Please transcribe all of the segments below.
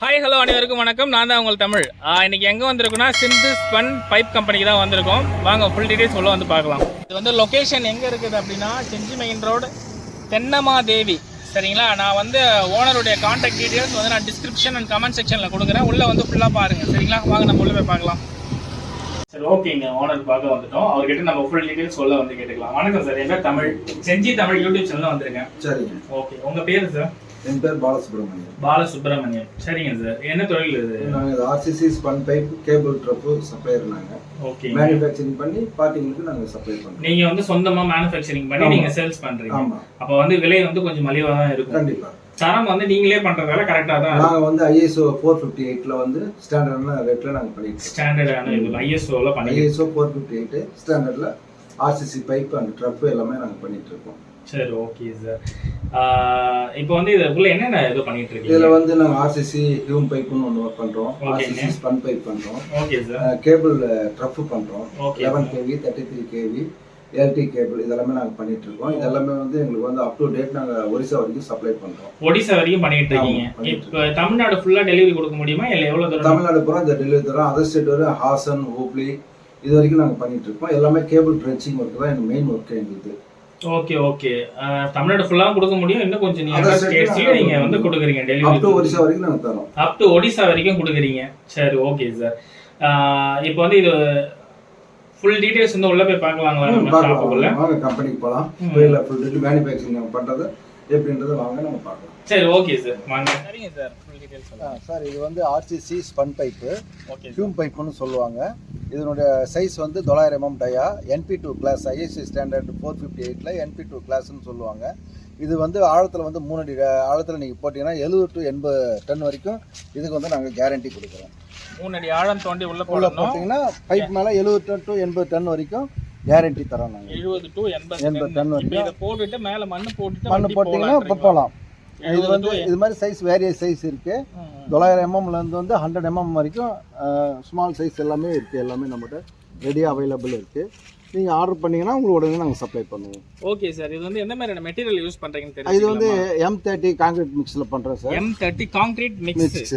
Hi hello அனைவருக்கும் வணக்கம். நான் தான் உங்கள் தமிழ். இன்னைக்கு எங்கே வந்திருக்கோம்னா சிந்து ஸ்பன் பைப் கம்பெனிக்கு தான் வந்திருக்கோம். வாங்க ஃபுல் டீடைல்ஸ் சொல்ல வந்து பார்க்கலாம். இது வந்து லொக்கேஷன் எங்கே இருக்குது அப்படின்னா செஞ்சி மெயின் ரோடு தென்னமாதேவி. சரிங்களா? நான் வந்து ஓனருடைய கான்டாக்ட் டீடைல்ஸ் வந்து நான் டிஸ்கிரிப்ஷன் அண்ட் கமெண்ட் செக்ஷனில் கொடுக்குறேன். உள்ளே வந்து ஃபுல்லாக பாருங்கள். சரிங்களா? வாங்க நம்ம உள்ளே போய் பார்க்கலாம். சரி, ஓகேங்க. ஓனர் பார்க்க வந்துட்டோம். அவர்கிட்ட நம்ம ஃபுல் டீடைல்ஸ் சொல்ல வந்து கேட்டுக்கலாம். வணக்கம் சார், என் பேர் தமிழ், செஞ்சி தமிழ் யூடியூப் சேனல் வந்திருக்கேன். சரிங்க. ஓகே, உங்கள் பேர் சார்? என் பேர் பாலசுப்ரமணியம். பாலசுப்ரமணியம். சரிங்க சார். என்ன தொழில் இது? நாங்கள் RCC spun pipe cable trough supplier. நாங்கள் ஓகே மேனுஃபேக்சரிங் பண்ணி பார்ட்டிங்களுக்கு நாங்கள் சப்ளை பண்ணுறோம். நீங்கள் வந்து சொந்தமாக மேனுஃபேக்சரிங் பண்ணி நீங்கள் சேல்ஸ் பண்ணுறீங்க. ஆமாம். அப்போ வந்து விலை வந்து கொஞ்சம் மலிவாக தான் இருக்கும். கண்டிப்பாக. தரம் வந்து நீங்களே பண்ணுறதால கரெக்டாக தான். நாங்கள் வந்து ISO 458 வந்து ஸ்டாண்டர்டான ரேட்டில் நாங்கள் பண்ணிட்டு ஸ்டாண்டர்டான இது ISOவில் பண்ணி ISO 458 ஸ்டாண்டர்டில் ஆர்சிசி பைப் அண்ட் ட்ரப்பு எல்லாமே நாங்கள் பண்ணிட்டு இருக்கோம். சரி, ஓகே சார். இப்போ வந்து இதுக்குள்ள என்னென்ன இது பண்ணிட்டு இருக்கீங்க? இதில் வந்து நாங்கள் ஆர்சிசி ஹியூம் பைப்புன்னு ஒன்று ஒர்க் பண்ணுறோம். ஆர்சிசி ஸ்பன் பைப் பண்ணுறோம். Okay sir. கேபிள் ட்ரப்பு பண்ணுறோம். Okay. 11 kV 33 kV LT cable இதெல்லாமே நாங்கள் பண்ணிட்டு இருக்கோம். இதெல்லாமே வந்து எங்களுக்கு வந்து அப் டு டேட் நாங்கள் ஒரிசா வரைக்கும் சப்ளை பண்ணுறோம். ஒடிசா வரைக்கும் பண்ணிட்டு இருக்கீங்க. இப்போ தமிழ்நாடு ஃபுல்லாக டெலிவரி கொடுக்க முடியுமா இல்லை எவ்வளோ தூரம்? தமிழ்நாடு பூரா இந்த டெலிவரி தரோம். அதர் ஸ்டேட் வரை ஹாசன், ஹூப்ளி இது வரைக்கும் நாங்கள் பண்ணிட்டு இருக்கோம். எல்லாமே கேபிள் ட்ரென்ச்சிங் ஒர்க் தான் எனக்கு மெயின் ஒர்க் எங்களுக்கு. Okay okay. தமிழ்நாடு ஃபுல்லாக கொடுக்க முடியும். இன்னும் கொஞ்சம் நீங்க வந்து கொடுக்குறீங்க டெலிவரி. அப் டு ஒரிசா வரைக்கும் நாங்கள் தரோம். அப் டு ஒடிசா வரைக்கும் கொடுக்குறீங்க. சரி, ஓகே சார். இப்போ வந்து இது ஃபுல் டீடைல்ஸ் வந்து உள்ள போய் பார்க்கலாங்களா? நம்ம ஷாப்புக்குள்ள வாங்க, கம்பெனிக்கு போகலாம். போயில ஃபுல் டீடைல் மேனுஃபேக்சரிங் நம்ம பண்ணுறது எப்படின்றத வாங்க நம்ம பார்க்கலாம். சரி, ஓகே சார், வாங்க. சரிங்க சார், ஃபுல் டீடைல்ஸ் சொல்லுங்க சார். இது வந்து RCC spun pipe, okay, hume பைப்புன்னு சொல்லுவாங்க. இதனுடைய சைஸ் வந்து 900 mm dia, NP2 class, ISO standard 458ல NP2 கிளாஸ்ன்னு சொல்லுவாங்க. இது வந்து ஆழத்தில் வந்து 3 அடி ஆழத்தில் நீங்கள் போட்டிங்கன்னா 70 to 80 டன் வரைக்கும் இதுக்கு வந்து நாங்கள் கேரண்டி கொடுக்குறோம். 3 அடி ஆழம் தோண்டி உள்ள போட்டிங்கன்னா பைப் மேலே 70 to 80 டன் வரைக்கும் கேரண்டி தரோம் நாங்கள். 70 to 80 டன் வரைக்கும் இதை போட்டுட்டு மேலே மண் போட்டிங்கன்னா இப்போ போகலாம். இது வந்து இது மாதிரி சைஸ் வேரியஸ் சைஸ் இருக்கு. 900 mm இருந்து வந்து 100 mm வரைக்கும் ஸ்மால் சைஸ் எல்லாமே இருக்கு. எல்லாமே நம்மகிட்ட ரெடியாக அவைலபிள் இருக்கு. நீங்கள் ஆர்டர் பண்ணீங்கன்னா உங்களுக்கு உடனே நாங்கள் சப்ளை பண்ணுவோம். Okay sir. இது வந்து எந்த மாதிரியான மெட்டீரியல் யூஸ் பண்ணுறீங்கன்னு தெரியும்? இது வந்து M30 கான்கிரீட் மிக்ஸில் பண்ணுறோம் sir. M30 concrete mix.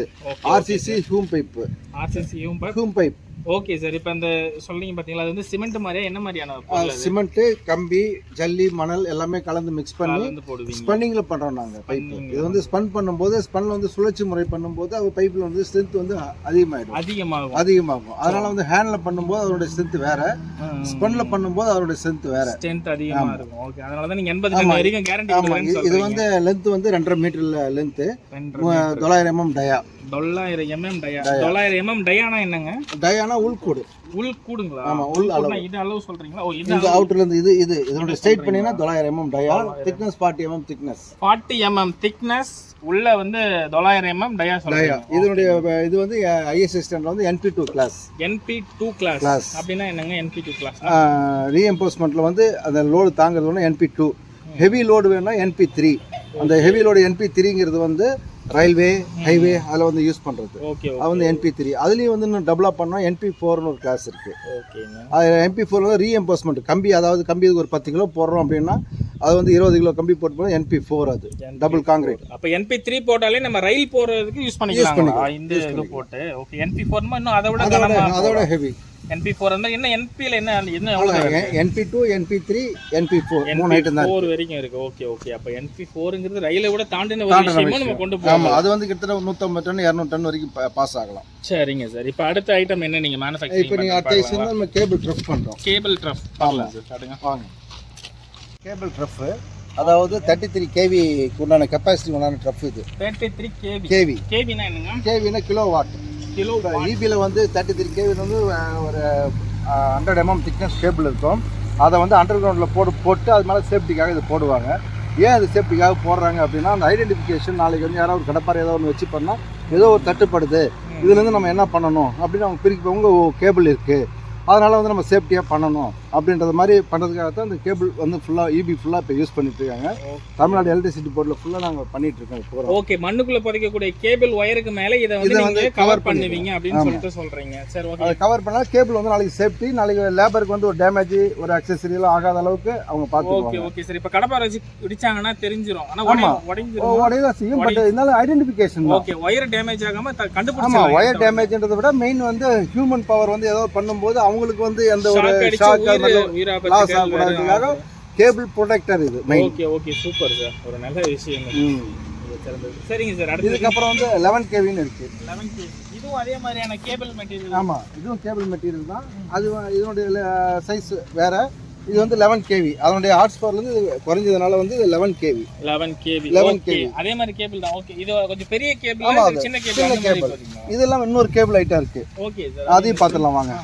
RCC Hume pipe. RCC Hume pipe. Okay sir. இப்போ அந்த சொல்றீங்க பார்த்தீங்களா, அது வந்து சிமெண்ட் மாதிரியா என்ன மாதிரியான? சிமெண்ட், கம்பி, ஜல்லி, மணல் எல்லாமே கலந்து மிக்ஸ் பண்ணி ஸ்பன்னிங்ல பண்றோம் நாங்க பைப். இது வந்து ஸ்பன் பண்ணும்போது ஸ்பன்ல வந்து சுழற்சி முறை பண்ணும்போது அது பைப்ல வந்து ஸ்ட்ரென்த் வந்து அதிகமாகும். அதனால வந்து ஹேண்ட்ல பண்ணும்போது அதோட ஸ்ட்ரென்த் வேற, ஸ்பன்ல பண்ணும்போது அதோட ஸ்ட்ரென்த் வேற, ஸ்ட்ரென்த் அதிகமா இருக்கும். ஓகே, அதனால தான் நீங்க 80 டன் வரைக்கும் கேரண்டி கொடுக்குறீங்கன்னு சொல்றீங்க. இது வந்து லெந்த் வந்து 2.5 மீட்டர்ல length, 900 mm dia. 900 mm dia. 900 mm டயானா என்னங்க? டயானா உள்கூடு. உள்கூடுங்களா? ஆமா, உள் அளவு. இது அளவு சொல்றீங்களா? ஓ, இது அவுட்டர்ல இருந்து இது இதோட ஸ்ட்ரைட் பண்ணினா 900 mm dia. Thickness 40 mm thickness. 40 mm thickness உள்ள வந்து 900 mm டயா சொல்றீங்க. இதனுடைய இது வந்து ISO ஸ்டாண்டர்ட்ல வந்து NP2 கிளாஸ். NP2 கிளாஸ் அப்படினா என்னங்க? NP2 கிளாஸ் ரீஎம்போஸ்மென்ட்ல வந்து அந்த லோட் தாங்கிறது வந்து NP2. ஹெவி லோடு வேணும்னா NP3. அந்த ஹெவி லோடு NP3ங்கிறது வந்து ரயில்வே, ஹைவே அதில் வந்து யூஸ் பண்ணுறது. அது வந்து NP3. அதுலேயும் வந்து இன்னும் டெவலப் பண்ணோம் NP4னு ஒரு கிளாஸ் இருக்குது. அது NP4 வந்து ரீஎம்போஸ்மெண்ட் கம்பி, அதாவது கம்பி ஒரு 10 கிலோ போடுறோம் அப்படின்னா அது வந்து 20 கிலோ கம்பி போட்டு போனால் NP4 அது டபுள் காங்கிரீட். அப்போ NP3 போட்டாலே நம்ம ரயில் போகிறதுக்கு யூஸ் பண்ணிக்கலாம் இந்த இது போட்டு. ஓகே, NP4 இன்னும் அதோட ஹெவி. NP4 வந்து என்ன NPல என்ன NP2 NP3 NP4 மூணு ஐட்டம் தான் 4 வரைக்கும் இருக்கு. Okay okay. அப்ப NP4ங்கிறது ரயிலை விட தாண்டின ஒரு விஷயமா நம்ம கொண்டு போறோம். ஆமா, அது வந்து கிட்டத்தட்ட 150 டன் 200 டன் வரைக்கும் பாஸ் ஆகலாம். சரிங்க சார். இப்போ அடுத்த ஐட்டம் என்ன நீங்க மேனுஃபேக்சரிங்? இப்போ நீங்க அடுத்த ஐட்டம் நம்ம கேபிள் ட்ரப் பண்றோம். கேபிள் ட்ரப் பார்க்கலாம் சார். காட்டுங்க வாங்க. கேபிள் ட்ரப் அதாவது 33 kV உண்டான கெபாசிட்டி உண்டான ட்ரப் இது. 33 kV. kVனா என்னங்க? kVனா கிலோவாட். EBல வந்து 33 kV வந்து ஒரு 100 mm திக்னஸ் கேபிள் இருக்கும். அதை வந்து அண்டர் கிரவுண்டில் போட்டு அது மேலே சேஃப்டிக்காக இது போடுவாங்க. ஏன் அது சேஃப்டிக்காக போடுறாங்க அப்படின்னா அந்த ஐடென்டிஃபிகேஷன் நாளைக்கு வந்து யாராவது ஒரு கடப்பாறை ஏதோ ஒன்று வச்சு பண்ணால் ஏதோ ஒரு தட்டுப்படுது, இதுலேருந்து நம்ம என்ன பண்ணணும் அப்படின்னு அவங்க பிரிக்கிறவங்க கேபிள் இருக்குது அதனால் வந்து நம்ம சேஃப்டியாக பண்ணணும் அப்படின்றது மாதிரி பண்ணுறதுக்காக தான் இந்த கேபிள் வந்து ஃபுல்லாக இபி ஃபுல்லாக இப்போ யூஸ் பண்ணிட்டு இருக்காங்க. தமிழ்நாடு எலக்ட்ரிசிட்டி போர்டில் ஃபுல்லாக நாங்கள் பண்ணிட்டு இருக்கோம் இப்போ. ஓகே, மண்ணுக்குள்ள புதைக்கக்கூடிய கேபிள் ஒயருக்கு மேலே இதை வந்து கவர் பண்ணுவீங்க அப்படின்னு சொல்லிட்டு சொல்றீங்க. சரி, ஓகே. அதை கவர் பண்ணால் கேபிள் வந்து நாளைக்கு சேஃப்டி, நாளைக்கு லேபருக்கு வந்து ஒரு டேமேஜ் ஒரு அக்சசரி எல்லாம் ஆகாத அளவுக்கு அவங்க பார்த்துக்குவாங்க. ஓகே ஓகே சரி. இப்போ கடப்பாரை வச்சு இடிச்சாங்கன்னா தெரிஞ்சிரும், ஆனால் உடையதான் செய்யும். பட் இருந்தாலும் ஐடென்டிஃபிகேஷன். ஓகே, ஒயர் டேமேஜ் ஆகாம கண்டுபிடிச்சா. ஆமாம், ஒயர் டேமேஜ்ன்றதை விட மெயின் வந்து ஹியூமன் பவர் வந்து ஏதோ பண்ணும்போது அவங்களுக்கு வந்து எந்த ஒரு ஷாக் லாஸ் ஆகக்கூடாதுக்காக கேபிள் ப்ரொடெக்டர் இது main. Okay okay super sir, ஒரு நல்ல விஷயம். சரிங்க சார். இதுக்கப்புறம் வந்து 11 kVன்னு இருக்கு. 11 kV இதுவும் அதே மாதிரியான கேபிள் மெட்டீரியல். ஆமாம், இதுவும் கேபிள் மெட்டீரியல் தான். அது இதனுடைய சைஸ் வேற. இது வந்து 11 kV. அதனுடைய ஹார்ஸ் பவர்லேருந்து குறைஞ்சதுனால வந்து 11 kV. 11 kV அதே மாதிரி கேபிள் தான். ஓகே, இது கொஞ்சம் பெரிய கேபிள், சின்ன கேபிள். இதெல்லாம் இன்னொரு கேபிள் ஐட்டம் இருக்கு. ஓகே சார், அதையும் பார்த்துடலாம் வாங்க.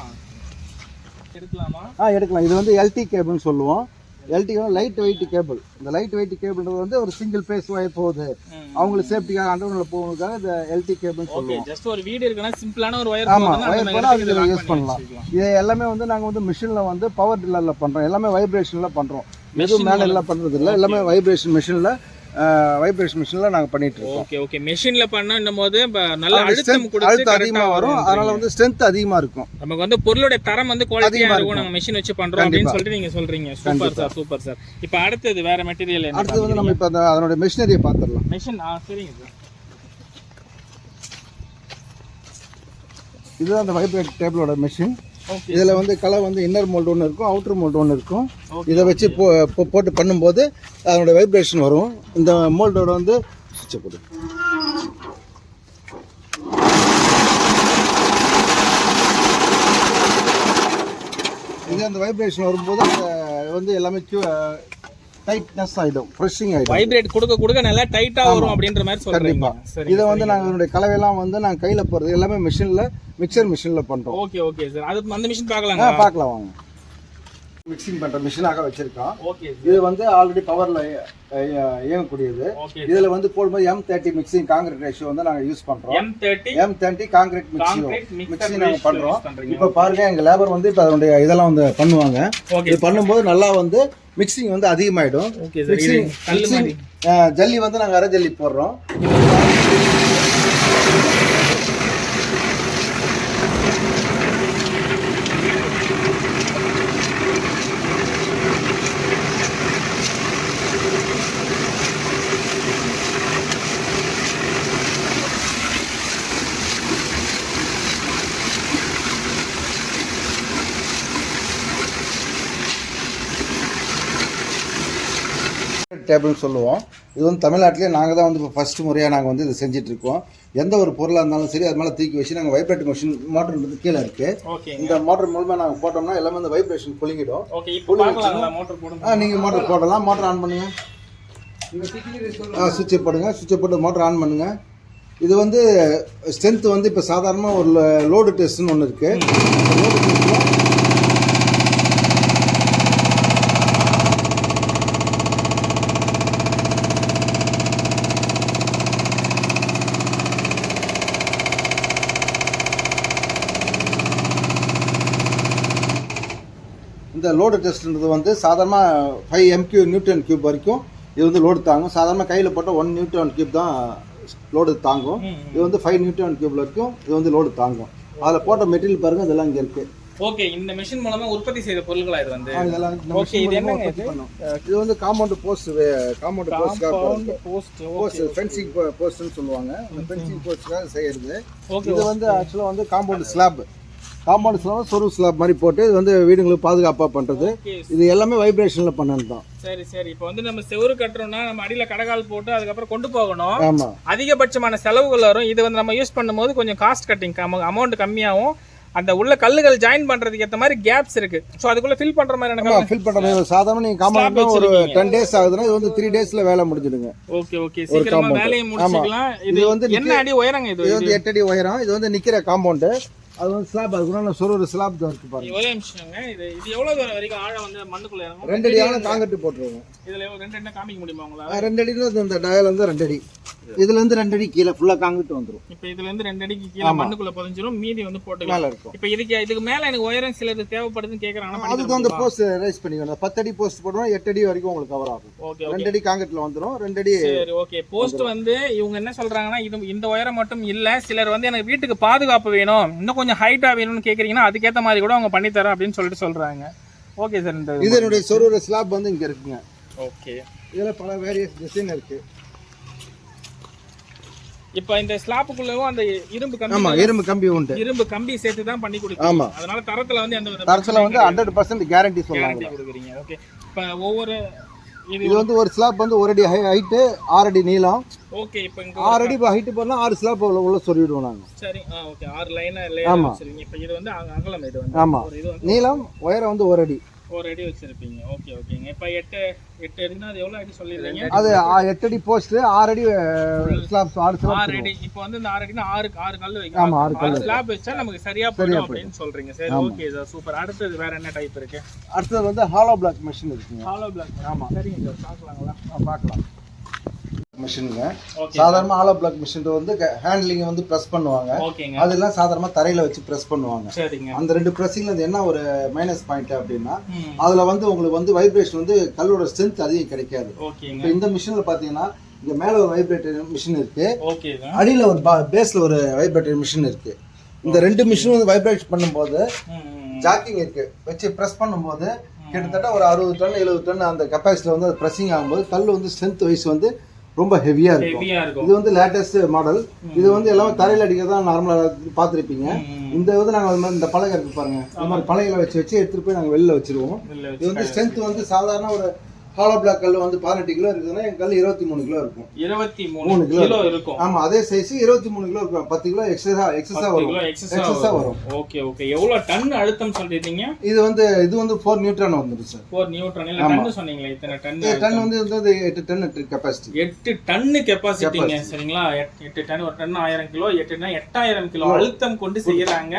எடுக்கலாமா? எடுக்கலாம். இது வந்து எல்டி கேபிள்னு சொல்லுவோம். LD light weight cable. இந்த லைட் வெயிட் கேபிள்ன்றது வந்து ஒரு சிங்கிள் பேஸ் ஒயர் போகுது, அவங்களுக்கு சேஃப்டிக்காக அண்டர்கிரவுண்ட்ல போகிறதுக்காக இந்த எல்டி கேபிள் சொல்லுவோம். ஜஸ்ட் ஒரு வீடு இருக்குன்னா சிம்பிளான ஒரு ஒயர். ஆமா, ஒயர் போனா அதுல யூஸ் பண்ணலாம். இது எல்லாமே வந்து நாங்க வந்து மிஷின்ல வந்து பவர் டில்லர்ல பண்றோம். எல்லாமே வைப்ரேஷன்ல பண்றோம். எதுவும் மேனுவல்ல பண்றது இல்ல. எல்லாமே வைப்ரேஷன் மிஷின்ல நாங்க பண்ணிட்டு இருக்கோம். Okay okay. மெஷின்ல பண்ணனும் போது நல்ல அழுத்தம் கொடுத்து அதிகமா வரும். அதனால வந்து ஸ்ட்ரெngth அதிகமா இருக்கும். நமக்கு வந்து பொருளோட தரம் வந்து குவாலிட்டியா இருக்கும். நாங்க மெஷின் வச்சு பண்றோம் அப்படினு சொல்லிட்டு நீங்க சொல்றீங்க. Super sir, super sir. இப்போ அடுத்து வேற மெட்டீரியல் என்ன? அடுத்து வந்து நம்ம இப்ப அதனோட மெஷினரியை பாத்துறலாம். மெஷின் சரிங்க சார். இதுதான் அந்த வைப்ரேட் டேபிளோட மெஷின். இதில் வந்து கலர் வந்து இன்னர் மோல்டு ஒன்று இருக்கும், அவுட்டர் மோல்டு ஒன்று இருக்கும். இதை வச்சு போட்டு பண்ணும்போது அதனுடைய வைப்ரேஷன் வரும். இந்த மோல்டோட வந்து சுவிட்சை போடு. இது அந்த வைப்ரேஷன் வரும்போது அந்த வந்து எல்லாமே டைட்னஸ் ஆயிடும், ஃப்ரெஷிங் ஆயிடும். வைப்ரேட் கொடுக்க நல்லா டைட்டா வரும் அப்படின்ற மாதிரி சொல்றீங்க. இதை வந்து நாங்க அதனுடைய கலவையெல்லாம் வந்து நாங்க கையில போறது எல்லாமே மிஷின்ல, மிக்சர் மிஷின்ல பண்றோம். Okay okay sir. அது அந்த மிஷின் பார்க்கலாமா? பார்க்கலாம் வாங்க. மிக்சிங் பண்ற மிஷினாக வச்சிருக்கோம். இது வந்து ஆல்ரெடி பவர்ல இயங்கக்கூடியது. இதுல வந்து போடும்போது M30 மிக்சிங் கான்கிரீட் ரேஷியோ வந்து நாங்க யூஸ் பண்றோம். M30 கான்கிரீட் மிக்சிங் நாங்க பண்றோம். இப்ப பாருங்க, எங்க லேபர் வந்து இப்ப அதனுடைய இதெல்லாம் வந்து பண்ணுவாங்க. இது பண்ணும்போது நல்லா வந்து மிக்சிங் வந்து அதிகமாயிடும். ஜல்லி வந்து நாங்க அரை ஜல்லி போடுறோம். டேபிள்னு சொல்லுவோம். இது வந்து தமிழ்நாட்டிலே நாங்கள் தான் வந்து இப்போ ஃபஸ்ட்டு முறையாக நாங்கள் வந்து இதை செஞ்சிட்ருக்கோம். எந்த ஒரு பொருளாக இருந்தாலும் சரி அது மேலே தூக்கி வச்சு நாங்கள் வைப்ரேட் மிஷின் மோட்டர்ன்றது கீழே இருக்குது. இந்த மோட்டர் மூலமாக நாங்கள் போட்டோம்னா எல்லாமே இந்த வைப்ரேஷன் குலுங்கிடும். நீங்கள் மோட்டர் போடலாம். மோட்டர் ஆன் பண்ணுங்கள். சுவிட்சை போடுங்க. சுவிட்சை போட்டு மோட்டர் ஆன் பண்ணுங்கள். இது வந்து ஸ்ட்ரென்த் வந்து இப்போ சாதாரணமாக ஒரு லோடு டெஸ்ட்னு ஒன்று இருக்குது. இந்த லோடு டெஸ்ட்ன்றது வந்து சாதாரணமாக 5 நியூட்டன் கியூப் வரைக்கும் இது வந்து லோடு தாங்கும். சாதாரண கையில் போட்டால் 1 நியூட்டன் கியூப் தான் லோடு தாங்கும். இது வந்து 5 நியூட்டன் கியூப்ல இருக்கும். இது வந்து லோடு தாங்கும். அதில் போட்ட மெட்டீரியல் பாருங்க, இதெல்லாம் இங்கே இருக்கு. ஓகே, இந்த மெஷின் மூலமா உற்பத்தி செய்த பொருட்களா இது வந்து? ஓகே, இது என்னங்க இது வந்து காம்பவுண்ட் போஸ்ட் ஃபென்சிங் போஸ்ட்னு சொல்லுவாங்க. அந்த ஃபென்சிங் போஸ்ட்காக செய்யறது. இது வந்து ஆக்சுவலாக வந்து காம்பவுண்ட் ஸ்லாப் சொரு ஸ்லாப் மாதிரி போட்டு இது வந்து வீடுங்களுக்கு பாதுகாப்பாக பண்ணுறது. இது எல்லாமே வைப்ரேஷனில் பண்ணது தான். சரி சரி. இப்போ வந்து நம்ம செவுரு கட்டுறோம்னா நம்ம அடியில் கடகால் போட்டு அதுக்கப்புறம் கொண்டு போகணும். ஆமாம், அதிகபட்சமான செலவுகள் வரும். இது வந்து நம்ம யூஸ் பண்ணும்போது கொஞ்சம் காஸ்ட் கட்டிங், அமௌண்ட் கம்மியாகும். அந்த உள்ள கல்லுகள் ஜாயின் பண்றதுக்கு ஏற்ற மாதிரி கேப்ஸ் இருக்கு. ஸோ அதுக்குள்ள ஃபில் பண்ற மாதிரி எனக்கு ஃபில் பண்ற மாதிரி சாதாரண நீங்க காம்பவுண்ட் ஒரு 10 days ஆகுதுன்னா இது வந்து 3 daysல வேலை முடிஞ்சிடுங்க. ஓகே ஓகே, சீக்கிரமா வேலையை முடிச்சிடலாம். இது வந்து என்ன அடி உயரங்க? இது வந்து 8 அடி உயரம். இது வந்து நிக்கிற காம்பவுண்ட். அது வந்து ஸ்லாப் அதுக்குள்ள ஒரு ஸ்லாப் தான் இருக்கு பாருங்க. ஒரே நிமிஷங்க. இது எவ்வளவு தூரம் வரைக்கும் ஆழம் வந்து மண்ணுக்குள்ள இறங்கும்? 2 அடி ஆழம் காங்கிரீட் போட்டுருவோம். இதுல 2 அடி காமிக்க முடியுமா உங்களால? 2 அடி தான் இந்த டயல் வந்து 2 அடி. இதுல இருந்து 2 அடி கீழ ஃபுல்லா காங்கிரீட் வந்துரும். இப்போ இதுல இருந்து 2 அடிக்கு கீழ மண்ணுக்குள்ள புதைஞ்சிரும், மீதி வந்து போட்டுக்கலாம். மேல இருக்கும். இப்போ இதுக்கு மேல எனக்கு உயரம் சிலது தேவைப்படுதுன்னு கேக்குறாங்க. அதுக்கு வந்து போஸ்ட் ரைஸ் பண்ணிக்கணும். 10 அடி போஸ்ட் போடுறோம், 8 அடி வரைக்கும் உங்களுக்கு கவர் ஆகும். ஓகே. 2 அடி காங்கிரீட்ல வந்துரும், 2 அடி. சரி ஓகே. போஸ்ட் வந்து இவங்க என்ன சொல்றாங்கன்னா இந்த உயரம் மட்டும் இல்ல, சிலர் வந்து எனக்கு வீட்டுக்கு பாதுகாப்பு வேணும், இன்னும் கொஞ்சம் ஹைட்டா வேணும்னு கேக்குறீங்கன்னா அதுக்கேத்த மாதிரி கூட அவங்க பண்ணி தரோம் அப்படின்னு சொல்றாங்க. Okay sir. இந்த இதனுடைய சொருற ஸ்லாப் வந்து இங்க இருக்குங்க. ஓகே. இதுல பல வேரியஸ் டிசைன் இருக்கு. இப்போ இந்த ஸ்லாப்புக்குள்ளவும் அந்த இரும்பு கம்பி. ஆமா, இரும்பு கம்பி உண்டு. இரும்பு கம்பி சேர்த்து தான் பண்ணி கொடுக்குறீங்க. ஆமா. அதனால தரத்துல வந்து அந்த தரத்துல வந்து 100% கேரண்டி சொல்றாங்க. கொடுக்குறீங்க. ஓகே. இப்போ ஒவ்வொரு இது வந்து ஒரு ஸ்லாப் வந்து 1 அடி ஹைட், 6 அடி நீளம். ஓகே. இப்போ இங்க 6 அடி ஹைட் போனா 6 ஸ்லாப் உள்ள சொருவிடுவோம் நாங்க. சரி. ஓகே. 6 லைனா லேயர் வச்சிருக்கீங்க. இப்போ இது வந்து அகலம் இது வந்து. ஆமா. இது வந்து நீளம் உயரம் வந்து 1 அடி. 1 அடி வச்சிருப்பீங்க. ஓகே ஓகேங்க. இப்போ 8 அடினா அது எவ்வளவு அடி சொல்லிருக்கீங்க? அது 8 அடி போஸ்ட், 6 அடி ஸ்லாப். 6 அடி. இப்போ வந்து இந்த 6 அடினா 6 கல் வைக்கலாம். ஆமா, 6 கல் ஸ்லாப் வச்சா நமக்கு சரியா போடும் அப்படின்னு சொல்றீங்க. சரி ஓகே சார், சூப்பர். அடுத்து வேற என்ன டைப் இருக்கு? அடுத்து வந்து ஹாலோ பிளாக் மெஷின் இருக்குங்க. Hollow block. ஆமா. சரிங்க சார், பார்க்கலாங்களா? பார்க்கலாம். மெஷினுங்க சாதாரண ஹாலோ பிளாக் மிஷின் வந்து ஹேண்ட்லிங் வந்து பிரஸ் பண்ணுவாங்க. ஓகேங்க. அதெல்லாம் சாதாரணமா தரையில வச்சு பிரஸ் பண்ணுவாங்க. சரிங்க. அந்த 2 பிரஸ்ஸிங்ல என்ன ஒரு மைனஸ் பாயிண்ட் அப்படின்னா, அதுல வந்து உங்களுக்கு வந்து வைப்ரேஷன் வந்து கல்லோட ஸ்ட்ரென்த் அதிகம் கிடைக்காது. ஓகேங்க. இந்த மிஷின்ல பாத்தீங்கன்னா இங்க மேல ஒரு வைப்ரேட்டர் மிஷின் இருக்கு. ஓகேங்க. அடியில ஒரு பேஸ்ல ஒரு வைப்ரேட்டர் மிஷின் இருக்கு. இந்த 2 மிஷின் வந்து வைப்ரேட் பண்ணும்போது ஜாக்கிங் இருக்கு, வச்சு பிரஸ் பண்ணும்போது கிட்டத்தட்ட ஒரு 60 டன் 70 டன் அந்த கெப்பாசிட்டில வந்து பிரஸ்ஸிங் ஆகும்போது கல் வந்து ஸ்ட்ரென்த் வைஸ் வந்து ரொம்ப ஹெவியா இருக்கும். இது வந்து லேட்டஸ்ட் மாடல். இது வந்து எல்லாமே தரையில அடிக்கிறதா நார்மலா பார்த்துருப்பீங்க. இந்த வந்து நாங்கள் இந்த பலகை இருக்கு பாருங்க, இந்த மாதிரி பலகையில வச்சு எடுத்துட்டு போய் நாங்கள் வெளில வச்சிருவோம். இது வந்து ஸ்ட்ரென்த் வந்து சாதாரண ஒரு ஹாலோ பிளாக் கல் வந்து 18 கிலோ இருக்குதுன்னா என் கல் 23 கிலோ இருக்கும். 23 கிலோ இருக்கும். ஆமா, அதே சைஸ் 23 கிலோ இருக்கும். 10 கிலோ எக்ஸஸா வரும். Okay okay. எவ்வளவு டன் அழுத்தம் சொல்றீங்க? இது வந்து 4 நியூட்டன் வந்துருச்சு சார். 4 நியூட்டன் இல்ல டன் சொன்னீங்களே, இத்தனை டன். டன் வந்து 8 டன் கெபாசிட்டி. 8 டன் கெபாசிட்டிங்க. சரிங்களா? 8 டன், ஒரு டன் 1000 கிலோ, 8 டன் 8000 கிலோ அழுத்தம் கொண்டு செய்யறாங்க.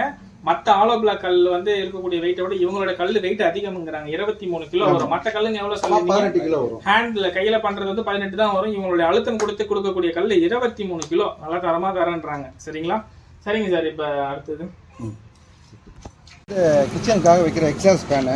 மற்ற ஆலோ பிளாக் கல் வந்து இருக்கக்கூடிய வெயிட்டோட இவங்களோட கல் வெயிட் அதிகம்ங்கிறாங்க. 23 கிலோ வரும். மற்ற கல்லுங்க எவ்வளவு சொல்லுங்க? 18 கிலோ வரும். ஹேண்ட்ல கையில பண்றது வந்து 18 தான் வரும். இவங்களுடைய அழுத்தம் கொடுக்கக்கூடிய கல் 23 கிலோ. நல்லா தரமா தரேன்றாங்க. சரிங்களா? சரிங்க சார். இப்ப அடுத்தது கிச்சனுக்காக வைக்கிற எக்ஸாஸ்ட் ஃபேனு.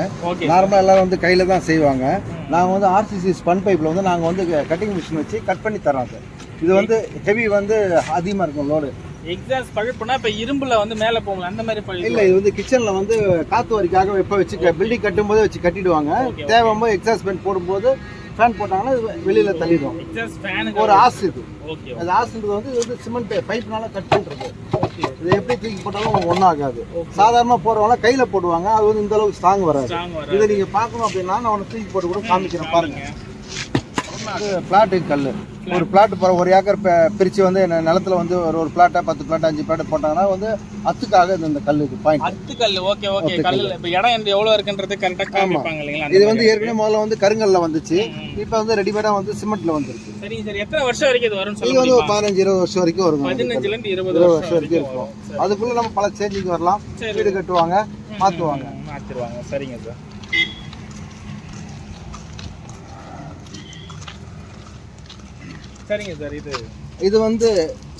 நார்மலாக எல்லாரும் வந்து கையில் தான் செய்வாங்க. நாங்கள் வந்து ஆர்சிசி ஸ்பன் பைப்பில் வந்து நாங்கள் வந்து கட்டிங் மிஷின் வச்சு கட் பண்ணி தரோம் சார். இது வந்து ஹெவி வந்து அதிகமாக இருக்கும் லோடு. எக்ஸாஸ்ட் பழுப்புனா இப்போ இரும்புல வந்து மேலே போகும் அந்த மாதிரி பழுப்பு இல்லை. இது வந்து கிச்சனில் வந்து காற்று வரிக்காக வெப்ப வச்சு பில்டிங் கட்டும்போது வச்சு கட்டிடுவாங்க. தேவைம்போது எக்ஸாஸ்ட் ஃபேன் போடும்போது ஃபேன் போட்டாங்கன்னா வெளியில தள்ளிடும். ஒரு ஆஸ் இது. அது ஆஸ்ன்றது வந்து இது வந்து சிமெண்ட் பைப்னால கட் பண்ணுறது. இது எப்படி தூக்கி போட்டாலும் ஒன்றும் ஆகாது. சாதாரணமாக போடுறவங்க கையில் போடுவாங்க. அது வந்து இந்த அளவுக்கு ஸ்ட்ராங் வராது. இதை நீங்கள் பார்க்கணும் அப்படின்னா நான் உனக்கு தூக்கி போட்டு கூட காமிக்கிறேன் பாருங்க. பிளாட்டு கல் ஒரு பிளாட் ஒரு ஏக்கர் பிரித்து வந்து நிலத்துல வந்து ஒரு பிளாட்டை 10 பிளாட் 5 பிளாட் போட்டாங்கன்னா வந்து அத்துக்காக இந்த கல் இது பாயிண்ட். அத்துக்கல். Okay okay. கல் இப்போ இடம் எந்த எவ்வளோ இருக்குன்றது கரெக்டாக காமிப்பாங்க இல்லைங்களா? இது வந்து ஏற்கனவே முதல்ல வந்து கருங்கல்ல வந்துச்சு. இப்போ வந்து ரெடிமேடாக வந்து சிமெண்ட்ல வந்துருக்கு. சரிங்க சார். எத்தனை வருஷம் வரைக்கும் இது வரும்? இது வந்து 15-20 வருஷம் வரைக்கும் வரும். 15 ல இருந்து 20 வருஷம் வரைக்கும் இருக்கும். அதுக்குள்ள நம்ம பல சேஞ்சிங் வரலாம். வீடு கட்டுவாங்க, மாற்றுவாங்க. சரிங்க சார். சரிங்க சார். இது வந்து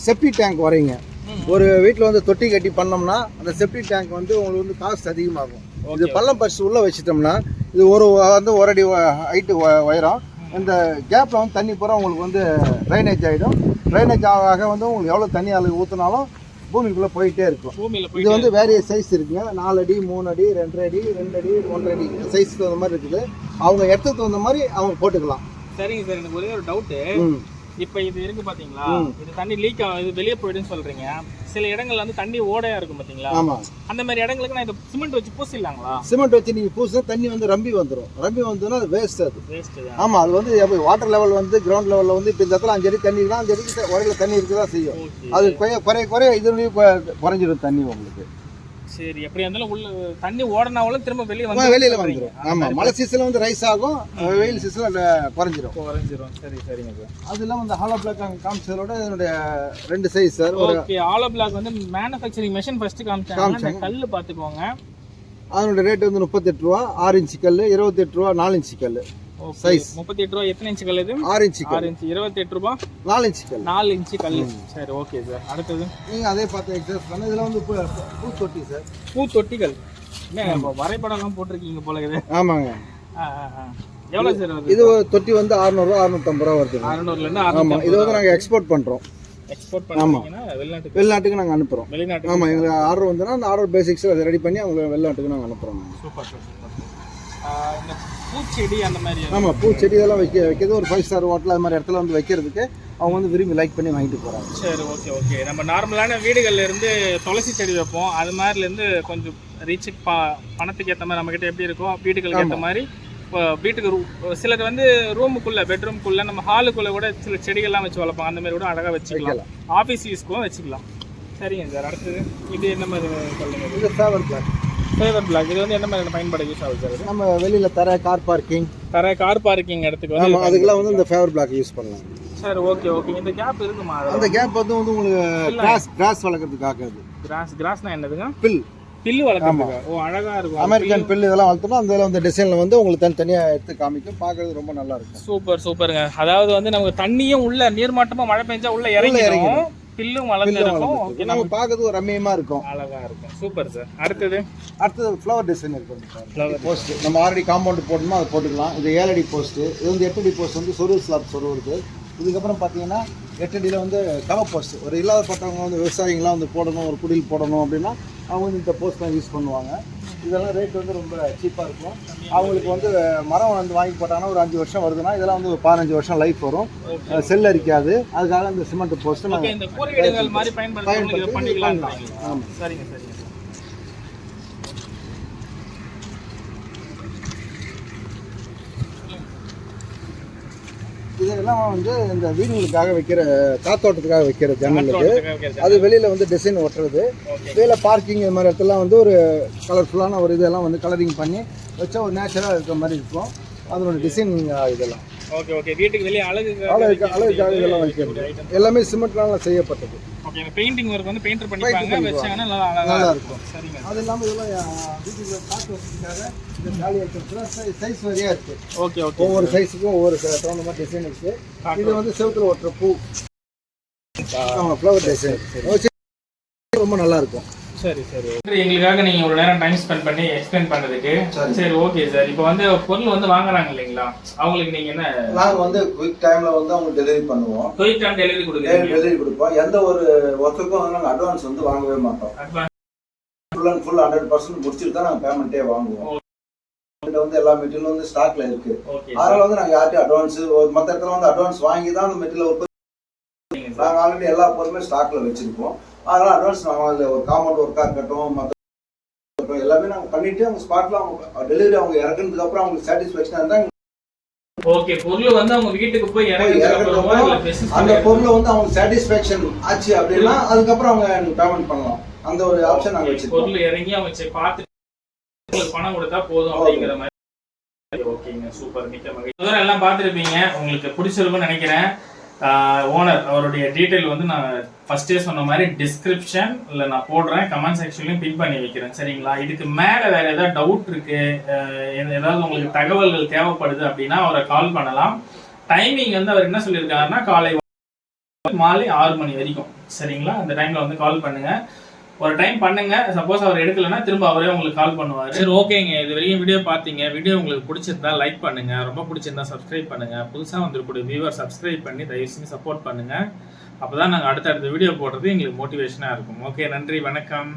செப்டி டேங்க் வரைங்க. ஒரு வீட்டில் வந்து தொட்டி கட்டி பண்ணோம்னா அந்த செப்டி டேங்க் வந்து உங்களுக்கு வந்து காஸ்ட் அதிகமாகும். இது பள்ளம் பறிச்சு உள்ள வச்சிட்டோம்னா இது ஒரு அடி ஹைட்டு உயரம். இந்த கேப்ல வந்து தண்ணி பூரா உங்களுக்கு வந்து ட்ரைனேஜ் ஆகிடும். ட்ரைனேஜ் ஆக வந்து உங்களுக்கு எவ்வளோ தண்ணி அளவு ஊற்றினாலும் பூமிக்குள்ளே போயிட்டே இருக்கும். இது வந்து வேரிய சைஸ் இருக்குங்க. 4 அடி 3 அடி 2 அடி 2 அடி 1 அடி சைஸ்க்கு தகுந்த மாதிரி இருக்குது. அவங்க இடத்துக்கு தகுந்த மாதிரி அவங்க போட்டுக்கலாம். சரிங்க சார். எனக்கு ஒரே ஒரு டவுட்டு. இப்போ இது இருக்கு பாத்தீங்களா, இது தண்ணி லீக் ஆகுது வெளியே போயிடுன்னு சொல்றீங்க. சில இடங்கள்ல வந்து தண்ணி ஓடையா இருக்கும் பாத்தீங்களா? அந்த மாதிரி இடங்களுக்கு நான் இந்த சிமெண்ட் வச்சு பூசிடலாங்களா? சிமெண்ட் வச்சு நீங்க பூசினா தண்ணி வந்து ரம்பி வந்துடும். ரம்பி வந்துன்னா அது வேஸ்ட். ஆமா, அது வந்து வாட்டர் லெவல் வந்து கிரவுண்ட் லெவல்ல வந்து இப்போ இந்த இடத்துல 5 அடி தண்ணி இருக்குன்னா 5 அடிக்கு உரையில தண்ணி இருக்குதான் செய்யும். அது குறைய இதனுடைய குறைஞ்சிடும் தண்ணி உங்களுக்கு. சரி, எப்படி இருந்தாலும் உள்ள தண்ணி ஓடனாலும் திரும்ப வெளியே வெளியில வந்துடும். ஆமா, மழை சீசன்ல வந்து ரைஸ் ஆகும், வெயில் சீசன்ல குறைஞ்சிரும். சரி, சரிங்க சார். அதெல்லாம் வந்து ஹாலோ பிளாக் காமிச்சதோட இதனுடைய 2 size sir. Okay, hollow block வந்து மேனுஃபேக்சரிங் மெஷின் ஃபர்ஸ்ட் காமிச்சாங்க. கல்லு பாத்துக்கோங்க. அதனுடைய ரேட் வந்து 38 ரூபா 6 இன்ச் கல், 28 ரூபா 4 இன்ச் கல். சைஸ் 38 ரூபா. எத்தனை இன்ச் கல் இது? 6 இன்ச் கல். 6 இன்ச் 28 ரூபா 4 இன்ச் கல். 4 இன்ச் கல். சரி, ஓகே சார். அடுத்தது நீங்க அதே பார்த்து எக்ஸாஸ்ட் பண்ண. இதெல்லாம் வந்து பூ தொட்டி சார். பூ தொட்டிகள். என்ன வரைபடம் எல்லாம் போட்டிருக்கீங்க போல இருக்குது. ஆமாங்க. எவ்வளவு சார் வருது? இது தொட்டி வந்து 600 ரூபா 650 ரூபா வருது. 600ல இருந்து 650. ஆமா, இது வந்து நாங்க எக்ஸ்போர்ட் பண்றோம். எக்ஸ்போர்ட் பண்ணீங்கன்னா வெளிநாட்டுக்கு நாங்க அனுப்புறோம். வெளிநாட்டுக்கு. ஆமா, எங்களுக்கு ஆர்டர் வந்தா அந்த ஆர்டர் பேசிக்ஸ் அதை ரெடி பண்ணி அவங்க வெளிநாட்டுக்கு நாங்க அனுப்புறோம். Super super. இந்த பூச்செடி அந்த மாதிரி. ஆமா, பூச்செடி இதெல்லாம் வைக்கிறது ஒரு 5 ஸ்டார் ஹோட்டல் அது மாதிரி இடத்துல வந்து வைக்கிறதுக்கு அவங்க வந்து விரும்பி லைக் பண்ணி வாங்கிட்டு போறாங்க. சரி, ஓகே ஓகே. நம்ம நார்மலான வீடுகள்ல இருந்து துளசி செடி வைப்போம், அது மாதிரில இருந்து கொஞ்சம் ரீச் பணத்துக்கு ஏற்ற மாதிரி நம்ம கிட்ட எப்படி இருக்கோ வீடுகளுக்கு ஏற்ற மாதிரி வீட்டுக்கு சிலர் வந்து ரூமுக்குள்ள பெட்ரூம்குள்ள நம்ம ஹாலுக்குள்ள கூட சில செடிகள்லாம் வச்சு வளர்ப்பாங்க. அந்த மாதிரி கூட அழகா வச்சுக்கலாம், ஆஃபீஸ் யூஸ்க்கும் வச்சுக்கலாம். சரிங்க சார். அடுத்தது இது என்ன மாதிரி சொல்லுங்க? இது ஃபேவர் பிளாக். ஃபேவர் பிளாக் இது வந்து என்ன மாதிரி பயன்பாடு யூஸ் ஆகுது சார்? நம்ம வெளியில கார் பார்க்கிங் இடத்துக்கு வந்து அதுக்கெல்லாம் வந்து இந்த ஃபேவர் பிளாக் யூஸ் பண்ணலாம். Sir, okay okay. இந்த கேப் இருக்குமா? அந்த கேப் வந்து உங்களுக்கு கிராஸ் வளர்க்கறதுக்காக. கிராஸ்னா என்னதுங்க? பில்லு வளர்க்கறதுக்கு. ஓ, அழகா இருக்கும். அமெரிக்கன் பில்லு இதெல்லாம் வளர்த்தோம்னா அந்த டிசைன்ல வந்து உங்களுக்கு தனியா எடுத்து காமிக்கும், பார்க்கிறது ரொம்ப நல்லா இருக்கும். சூப்பருங்க. அதாவது வந்து நமக்கு தண்ணியும் உள்ள நீர்மாட்டமா மழை பெஞ்சா உள்ள இறங்கிடும், பில்லும் வளர்ந்துருக்கும். ஓகே, நம்ம பார்க்கிறது ஒரு ரம்மியமா இருக்கும், அழகா இருக்கும். Super sir. அடுத்தது ஃப்ளவர் டிசைன் இருக்கும். ஃப்ளவர் போஸ்ட் நம்ம ஆல்ரெடி காம்பவுண்ட் போடணுமா அதை போட்டுக்கலாம். இது 7 அடி போஸ்ட். இது வந்து 8 அடி போஸ்ட் வந்து சொருவு ஸ்லாப் சொருவுருக்கு. இதுக்கப்புறம் பார்த்தீங்கன்னா 8 அடியில் வந்து கவர் போஸ்ட். ஒரு இல்லாத பட்டவங்க வந்து விவசாயிங்களாம் வந்து போடணும், ஒரு குடில் போடணும் அப்படின்னா அவங்க வந்து இந்த போஸ்ட் தான் யூஸ் பண்ணுவாங்க. இதெல்லாம் ரேட் வந்து ரொம்ப சீப்பாக இருக்கும். அவங்களுக்கு வந்து மரம் வந்து வாங்கி போட்டாங்கன்னா ஒரு 5 வருஷம் வருதுன்னா இதெல்லாம் வந்து ஒரு 15 வருஷம் லைஃப் வரும், செல் அரிக்காது. அதுக்காக இந்த சிமெண்ட் போஸ்ட் நாங்கள் பயன்படுத்தி. ஆமாம், சரிங்க. இதெல்லாம் வந்து இந்த வீடுகளுக்காக வைக்கிற காத்தோட்டத்துக்காக வைக்கிற ஜன்னலுக்கு. அது வெளியில வந்து டிசைன் ஒட்டுறது. வெளியில பார்க்கிங் இது மாதிரி இடத்துல வந்து ஒரு கலர்ஃபுல்லான ஒரு இதெல்லாம் வந்து கலரிங் பண்ணி வச்சா ஒரு நேச்சுரலாக இருக்கிற மாதிரி இருக்கும். அதனோட டிசைன் இதெல்லாம் ஓகே ஓகே. வீட்டுக்கு வெளியே அழகுக்காக இதெல்லாம் வைக்கிறது. எல்லாமே சிமெண்ட்னால செய்யப்பட்டது. ஓகே. பெயிண்டிங் ஒர்க் வந்து பெயிண்டர் பண்ணிப்பாங்க, வச்சாங்கன்னா நல்லா இருக்கும். சரிங்க. அது இல்லாமல் இதெல்லாம் வீட்டுக்கு காற்று வசதிக்காக இந்த காலி வைக்கிறதுல சைஸ் வரையா இருக்கு. Okay okay. ஒவ்வொரு சைஸுக்கும் ஒவ்வொரு தகுந்த மாதிரி டிசைன் இருக்கு. இது வந்து செவுத்துல ஒட்டுற பூ, ஃப்ளவர் டிசைன் ரொம்ப நல்லா இருக்கும். சரி. எங்களுக்காக நீங்க ஒரு நேரம் டைம் ஸ்பெண்ட் பண்ணி எக்ஸ்பிளைன் பண்ணதுக்கு. சரி, ஓகே சார். இப்போ வந்து பொருள் வந்து வாங்குறாங்க இல்லைங்களா, அவங்களுக்கு நீங்க என்ன? நாங்க வந்து குயிக் டைம்ல வந்து அவங்க டெலிவரி பண்ணுவோம். குயிக் டைம் டெலிவரி கொடுப்போம். எந்த ஒரு ஒர்க்குக்கும் வந்து நாங்க அட்வான்ஸ் வந்து வாங்கவே மாட்டோம். ஃபுல் 100% முடிச்சுட்டு தான் நாங்க பேமெண்ட்டே வாங்குவோம். வந்து எல்லா மெட்டீரியலும் வந்து ஸ்டாக்ல இருக்கு. அதனால வந்து நாங்க யார்ட்டையும் அட்வான்ஸ் மற்ற இடத்துல வந்து அட்வான்ஸ் வாங்கி தான் அந்த மெட்டீரியல் உற்பத்தி. நாங்க ஆல்ரெடி எல்லா பொருளுமே ஸ்டாக்ல வச்சிருக்கோம். அதனால அட்வான்ஸ் நாங்கள் ஒரு காம்பவுண்ட் ஒர்க்காக இருக்கட்டும் மற்ற எல்லாமே நாங்கள் பண்ணிட்டு அவங்க ஸ்பாட்ல அவங்க டெலிவரி அவங்க இறக்குறதுக்கு அப்புறம் அவங்களுக்கு சாட்டிஸ்ஃபேக்ஷனாக இருந்தால் ஓகே. பொருள் வந்து அவங்க வீட்டுக்கு போய் அந்த பொருள் வந்து அவங்க சாட்டிஸ்ஃபேக்ஷன் ஆச்சு அப்படின்னா அதுக்கப்புறம் அவங்க பேமெண்ட் பண்ணலாம். அந்த ஒரு ஆப்ஷன் நாங்கள் வச்சிருக்கோம். பொருள் இறங்கி அவங்க பார்த்து பணம் கொடுத்தா போதும் அப்படிங்கிற மாதிரி. ஓகேங்க, சூப்பர். மிக்க மகிழ்ச்சி. எல்லாம் பார்த்துருப்பீங்க, உங்களுக்கு பிடிச்சிருக்கும்னு நினைக்கிறேன். ஓனர் அவருடைய டீட்டெயில் வந்து நான் ஃபர்ஸ்டே சொன்ன மாதிரி டிஸ்கிரிப்ஷன்ல நான் போடுறேன், கமெண்ட் செக்ஷன்லையும் பின் பண்ணி வைக்கிறேன். சரிங்களா? இதுக்கு மேலே வேற ஏதாவது டவுட் இருக்கு, ஏதாவது உங்களுக்கு தகவல்கள் தேவைப்படுது அப்படின்னா அவரை கால் பண்ணலாம். டைமிங் வந்து அவர் என்ன சொல்லியிருக்காருன்னா காலை மாலை 6 மணி வரைக்கும். சரிங்களா? அந்த டைம்ல வந்து கால் பண்ணுங்க. ஒரு டைம் பண்ணுங்க. சப்போஸ் அவர் எடுக்கலன்னா திரும்ப அவரே உங்களுக்கு கால் பண்ணுவார். சரி, ஓகேங்க. இது வரைக்கும் வீடியோ பார்த்தீங்க. வீடியோ உங்களுக்கு பிடிச்சிருந்தா லைக் பண்ணுங்க, ரொம்ப பிடிச்சிருந்தா சப்ஸ்கிரைப் பண்ணுங்க. புதுசாக வந்துருக்கூடிய வியூவர் சப்ஸ்கிரைப் பண்ணி தயவு செஞ்சு சப்போர்ட் பண்ணுங்க. அப்போதான் நாங்கள் அடுத்தடுத்த வீடியோ போடுறது எங்களுக்கு மோட்டிவேஷனாக இருக்கும். ஓகே, நன்றி, வணக்கம்.